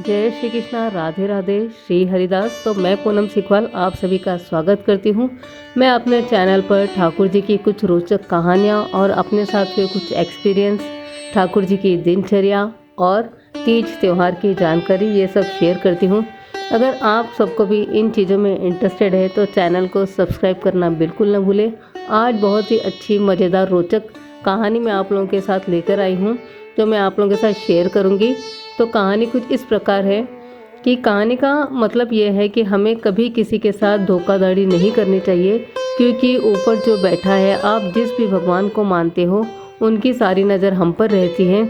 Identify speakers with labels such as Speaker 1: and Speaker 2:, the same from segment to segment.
Speaker 1: जय श्री कृष्णा, राधे राधे, श्री हरिदास। तो मैं पूनम सिखवाल आप सभी का स्वागत करती हूँ। मैं अपने चैनल पर ठाकुर जी की कुछ रोचक कहानियाँ और अपने साथ के कुछ एक्सपीरियंस, ठाकुर जी की दिनचर्या और तीज त्यौहार की जानकारी ये सब शेयर करती हूँ। अगर आप सबको भी इन चीज़ों में इंटरेस्टेड है तो चैनल को सब्सक्राइब करना बिल्कुल न भूलें। आज बहुत ही अच्छी मज़ेदार रोचक कहानी मैं आप लोगों के साथ लेकर आई हूँ जो मैं आप लोगों के साथ शेयर करूँगी। तो कहानी कुछ इस प्रकार है कि कहानी का मतलब ये है कि हमें कभी किसी के साथ धोखाधड़ी नहीं करनी चाहिए, क्योंकि ऊपर जो बैठा है, आप जिस भी भगवान को मानते हो, उनकी सारी नज़र हम पर रहती है।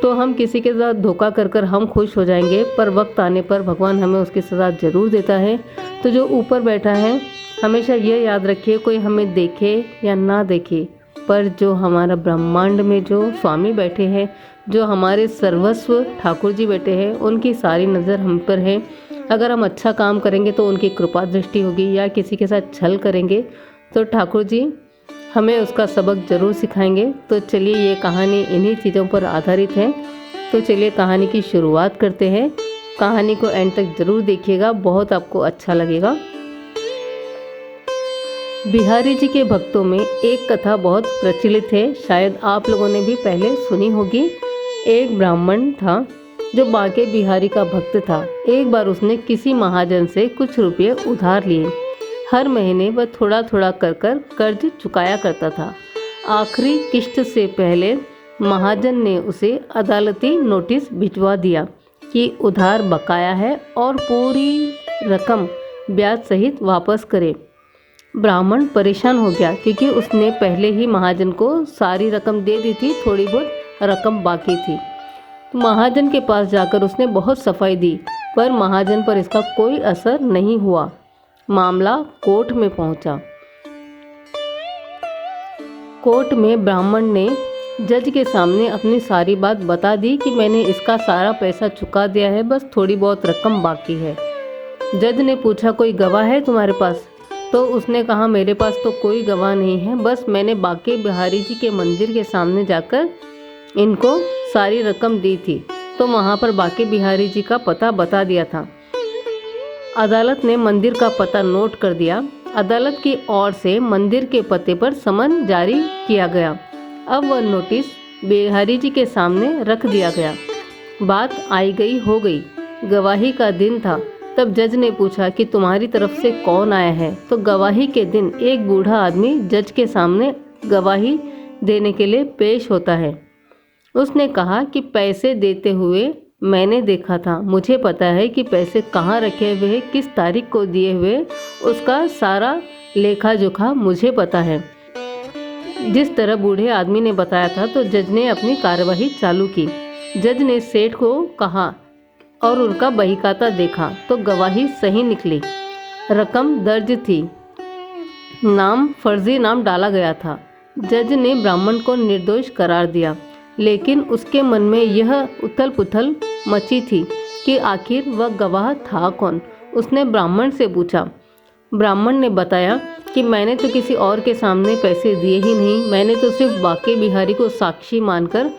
Speaker 1: तो हम किसी के साथ धोखा कर कर हम खुश हो जाएंगे, पर वक्त आने पर भगवान हमें उसकी सज़ा ज़रूर देता है। तो जो ऊपर बैठा है, हमेशा ये याद रखिए, कोई हमें देखे या ना देखे, पर जो हमारा ब्रह्मांड में जो स्वामी बैठे हैं, जो हमारे सर्वस्व ठाकुर जी बैठे हैं, उनकी सारी नज़र हम पर है। अगर हम अच्छा काम करेंगे तो उनकी कृपा दृष्टि होगी, या किसी के साथ छल करेंगे तो ठाकुर जी हमें उसका सबक ज़रूर सिखाएंगे। तो चलिए, ये कहानी इन्हीं चीज़ों पर आधारित है। तो चलिए कहानी की शुरुआत करते हैं। कहानी को एंड तक ज़रूर देखिएगा, बहुत आपको अच्छा लगेगा। बिहारी जी के भक्तों में एक कथा बहुत प्रचलित है, शायद आप लोगों ने भी पहले सुनी होगी। एक ब्राह्मण था जो बांके बिहारी का भक्त था। एक बार उसने किसी महाजन से कुछ रुपये उधार लिए। हर महीने वह थोड़ा थोड़ा कर कर्ज चुकाया करता था। आखिरी किश्त से पहले महाजन ने उसे अदालती नोटिस भिजवा दिया कि उधार बकाया है और पूरी रकम ब्याज सहित वापस करे। ब्राह्मण परेशान हो गया, क्योंकि उसने पहले ही महाजन को सारी रकम दे दी थी, थोड़ी बहुत रकम बाकी थी। तो महाजन के पास जाकर उसने बहुत सफाई दी, पर महाजन पर इसका कोई असर नहीं हुआ। मामला कोर्ट में पहुंचा। कोर्ट में ब्राह्मण ने जज के सामने अपनी सारी बात बता दी कि मैंने इसका सारा पैसा चुका दिया है, बस थोड़ी बहुत रकम बाकी है। जज ने पूछा, कोई गवाह है तुम्हारे पास? तो उसने कहा, मेरे पास तो कोई गवाह नहीं है, बस मैंने बांके बिहारी जी के मंदिर के सामने जाकर इनको सारी रकम दी थी, तो वहाँ पर बांके बिहारी जी का पता बता दिया था। अदालत ने मंदिर का पता नोट कर दिया। अदालत की ओर से मंदिर के पते पर समन जारी किया गया। अब वह नोटिस बिहारी जी के सामने रख दिया गया। बात आई गई हो गई। गवाही का दिन था। तब जज ने पूछा कि तुम्हारी तरफ से कौन आया है? तो गवाही के दिन एक बूढ़ा आदमी जज के सामने गवाही देने के लिए पेश होता है। उसने कहा कि पैसे देते हुए मैंने देखा था, मुझे पता है कि पैसे कहाँ रखे हुए हैं, किस तारीख को दिए हुए, उसका सारा लेखा जोखा मुझे पता है। जिस तरह बूढ़े आदमी ने बताया था, तो जज ने अपनी कार्यवाही चालू की। जज ने सेठ को कहा और उनका बहीखाता देखा, तो गवाही सही निकली। रकम दर्ज थी, फर्जी नाम डाला गया था। जज ने ब्राह्मण को निर्दोष करार दिया, लेकिन उसके मन में यह उथल पुथल मची थी कि आखिर वह गवाह था कौन। उसने ब्राह्मण से पूछा। ब्राह्मण ने बताया कि मैंने तो किसी और के सामने पैसे दिए ही नहीं, मैंने तो सिर्फ बांके बिहारी को साक्षी मानकर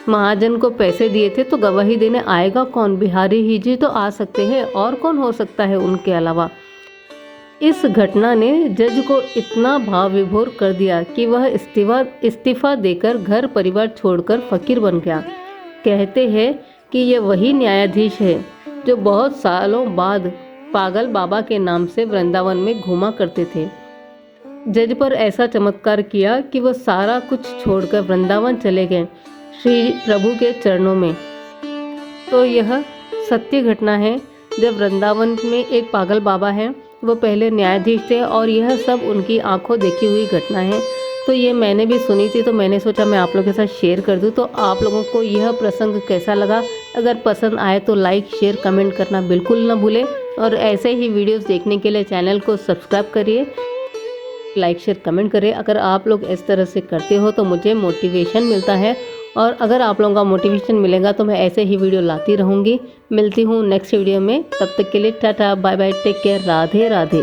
Speaker 1: महाजन को पैसे दिए थे। तो गवाही देने आएगा कौन? बिहारी ही जी तो आ सकते हैं, और कौन हो सकता है उनके अलावा? इस घटना ने जज को इतना भाव विभोर कर दिया कि वह इस्तीफा देकर घर परिवार छोड़कर फकीर बन गया। कहते हैं कि यह वही न्यायाधीश है जो बहुत सालों बाद पागल बाबा के नाम से वृंदावन में घूमा करते थे। जज पर ऐसा चमत्कार किया कि वह सारा कुछ छोड़कर वृंदावन चले गए, श्री प्रभु के चरणों में। तो यह सत्य घटना है। जब वृंदावन में एक पागल बाबा है, वो पहले न्यायाधीश थे, और यह सब उनकी आंखों देखी हुई घटना है। तो ये मैंने भी सुनी थी, तो मैंने सोचा मैं आप लोगों के साथ शेयर कर दूं। तो आप लोगों को यह प्रसंग कैसा लगा? अगर पसंद आए तो लाइक शेयर कमेंट करना बिल्कुल ना भूलें, और ऐसे ही वीडियोज़ देखने के लिए चैनल को सब्सक्राइब करिए, लाइक शेयर कमेंट करें। अगर आप लोग इस तरह से करते हो तो मुझे मोटिवेशन मिलता है, और अगर आप लोगों का मोटिवेशन मिलेगा तो मैं ऐसे ही वीडियो लाती रहूँगी। मिलती हूँ नेक्स्ट वीडियो में, तब तक के लिए tata bye bye, take care, Radhe Radhe.